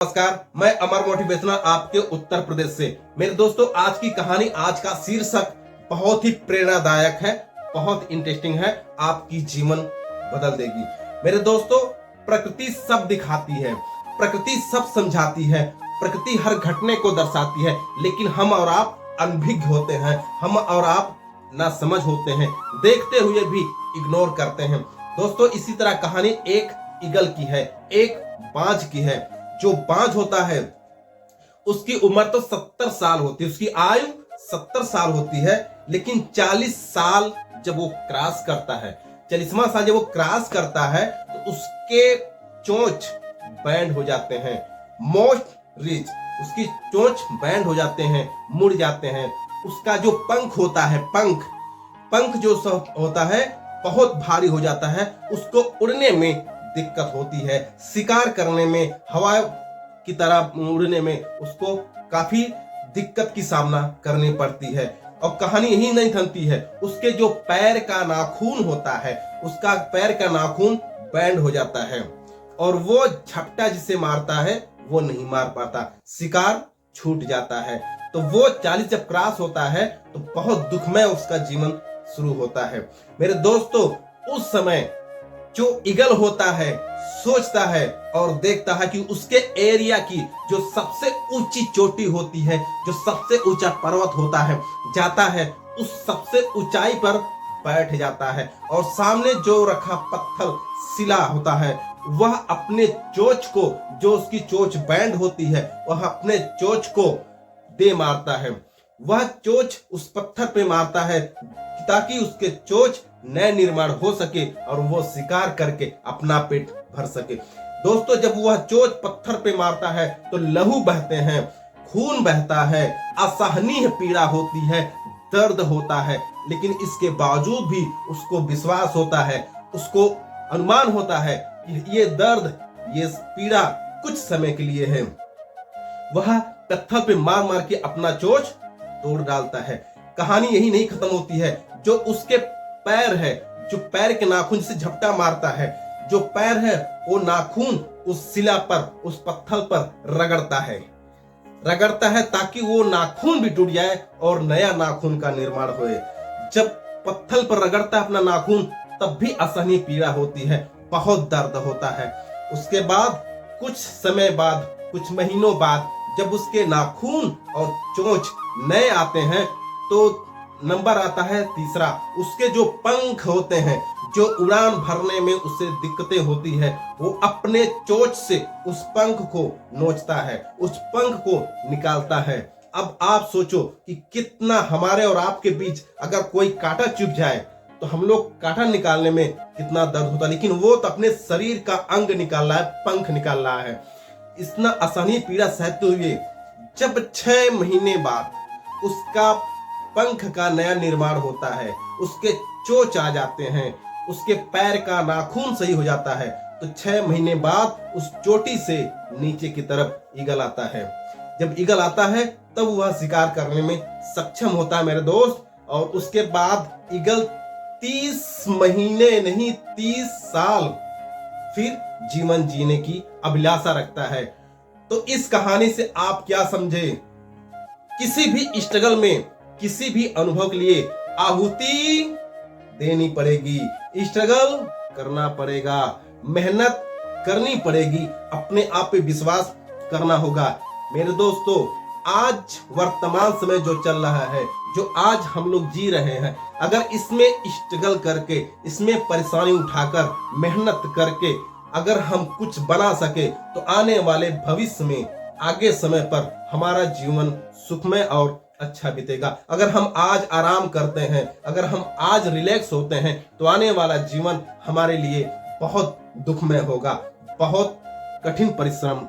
नमस्कार, मैं अमर मोटिवेशनल आपके उत्तर प्रदेश से। मेरे दोस्तों, आज की कहानी, आज का शीर्षक बहुत ही प्रेरणादायक है, बहुत इंटरेस्टिंग है, आपकी जीवन बदल देगी। मेरे दोस्तों, प्रकृति सब दिखाती है, प्रकृति सब समझाती है, प्रकृति हर घटने को दर्शाती है, लेकिन हम और आप अनभिज्ञ होते हैं, हम और आप ना समझ होते हैं, देखते हुए भी इग्नोर करते हैं। दोस्तों, इसी तरह कहानी एक ईगल की है, एक बाज की है। जो बाज होता है उसकी उम्र तो 70 साल होती है, उसकी आयु 70 साल होती है, लेकिन 40 साल जब वो क्रॉस करता है, 40वां साल जब वो क्रॉस करता है, तो उसके चोंच बैंड हो जाते हैं, मोस्ट रिच, उसकी चोंच बैंड हो जाते हैं, मुड़ जाते हैं। उसका जो पंख होता है, पंख जो होता है बहुत भारी हो जाता है, उसको उड़ने में दिक्कत होती है, शिकार करने में, हवा की तरह उड़ने में उसको काफी दिक्कत की सामना करनी पड़ती है। और कहानी यही नहीं थमती है, उसके जो पैर का नाखून होता है, उसका पैर का नाखून बैंड हो जाता है और वो झपटा जिसे मारता है वो नहीं मार पाता, शिकार छूट जाता है। तो वो 40 जब क्रॉस होता है तो बहुत दुखमय उसका जीवन शुरू होता है। मेरे दोस्तों, उस समय जो ईगल होता है सोचता है और देखता है कि उसके एरिया की जो सबसे ऊंची चोटी होती है, जो सबसे ऊंचा पर्वत होता है, जाता है उस सबसे ऊंचाई पर बैठ जाता है और सामने जो रखा पत्थर शिला होता है, वह अपने चोंच को, जो उसकी चोंच बैंड होती है, वह अपने चोंच को दे मारता है। वह चोंच उस पत्थर पे मारता है ताकि उसके चोंच नए निर्माण हो सके और वो शिकार करके अपना पेट भर सके। दोस्तों, जब वह चोंच पत्थर पे मारता है तो लहू बहते हैं, खून बहता है, असहनीय पीड़ा होती है, दर्द होता है, लेकिन इसके बावजूद भी उसको विश्वास होता है, उसको अनुमान होता है कि ये दर्द, ये पीड़ा कुछ समय के लिए है। वह पत्थर पे मार मार के अपना चोंच तोड़ डालता है। कहानी यही नहीं खत्म होती है, जो उसके पैर है, जो पैर के नाखून से झपटा मारता है, जो पैर है वो नाखून उस शिला पर, उस पत्थर पर रगड़ता है ताकि वो नाखून भी टूट जाए और नया नाखून का निर्माण होए। जब पत्थर पर रगड़ता है अपना नाखून, तब भी असहनीय पीड़ा होती है, बहुत दर्द होता है। उसके बाद कुछ समय बाद, कुछ महीनों बाद, जब उसके नाखून और चोंच नए आते हैं तो नंबर आता है तीसरा। उसके जो पंख होते हैं, जो उड़ान भरने में उसे दिक्कतें होती है, वो अपने चोंच से उस पंख को नोचता है, उस पंख को निकालता है। अब आप सोचो कि कितना हमारे और आपके बीच अगर कोई कांटा चुभ जाए तो हम लोग कांटा निकालने में कितना दर्द होता है, लेकिन वो तो अपने शरीर का अंग निकाल रहा है, पंख निकाल रहा है। इतना असहनीय पीड़ा सहते हुए जब 6 महीने बाद उसका पंख का नया निर्माण होता है, उसके चोंच आ जाते हैं, उसके पैर का नाखून सही हो जाता है, तो 6 महीने बाद उस चोटी से नीचे की तरफ ईगल आता है। जब ईगल आता है तब वह शिकार करने में सक्षम होता है मेरे दोस्त, और उसके बाद ईगल 30 महीने नहीं 30 साल फिर जीवन जीने की अभिलाषा रखता है। तो इस कहानी से आप क्या समझे? किसी भी स्ट्रगल में, किसी भी अनुभव के लिए आहुति देनी पड़ेगी, स्ट्रगल करना पड़ेगा, मेहनत करनी पड़ेगी, अपने आप पे विश्वास करना होगा। मेरे दोस्तों, आज वर्तमान समय जो चल रहा है, जो आज हम लोग जी रहे हैं, अगर इसमें स्ट्रगल करके, इसमें परेशानी उठाकर, मेहनत करके अगर हम कुछ बना सके तो आने वाले भविष्य में, आगे समय पर हमारा जीवन सुखमय और अच्छा बीतेगा। अगर हम आज आराम करते हैं, अगर हम आज रिलैक्स होते हैं, तो आने वाला जीवन हमारे लिए बहुत दुखमय होगा, बहुत कठिन परिश्रम